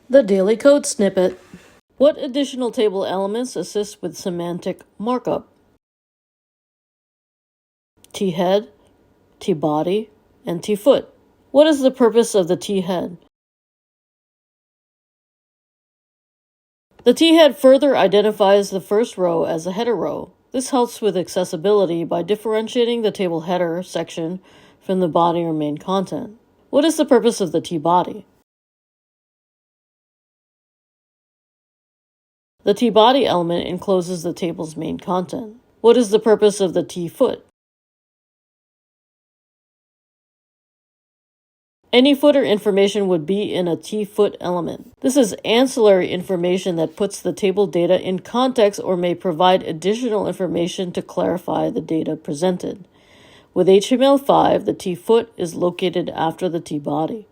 The Daily Code Snippet. What additional table elements assist with semantic markup? T-head, T-body, and T-foot. What is the purpose of the T-head? The T-head further identifies the first row as a header row. This helps with accessibility by differentiating the table header section from the body or main content. What is the purpose of the T-body? The T-body element encloses the table's main content. What is the purpose of the T-foot? Any footer information would be in a T-foot element. This is ancillary information that puts the table data in context or may provide additional information to clarify the data presented. With HTML5, the T-foot is located after the T-body.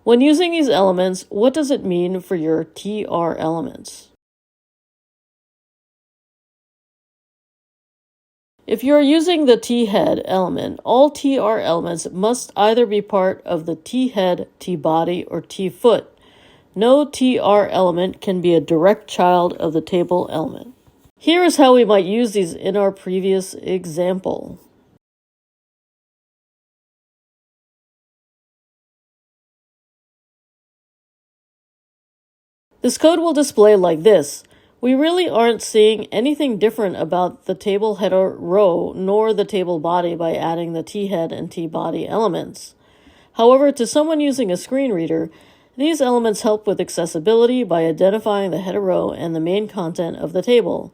When using these elements, what does it mean for your TR elements? If you are using the T-head element, all TR elements must either be part of the T-head, T-body, or T-foot. No TR element can be a direct child of the table element. Here is how we might use these in our previous example. This code will display like this. We really aren't seeing anything different about the table header row nor the table body by adding the T-head and T-body elements. However, to someone using a screen reader, these elements help with accessibility by identifying the header row and the main content of the table.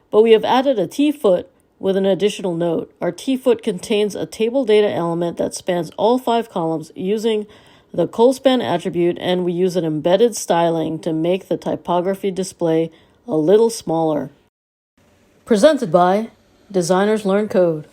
But we have added a T-foot with an additional note. Our T-foot contains a table data element that spans all 5 columns using the colspan attribute, and we use an embedded styling to make the typography display a little smaller. Presented by Designers Learn Code.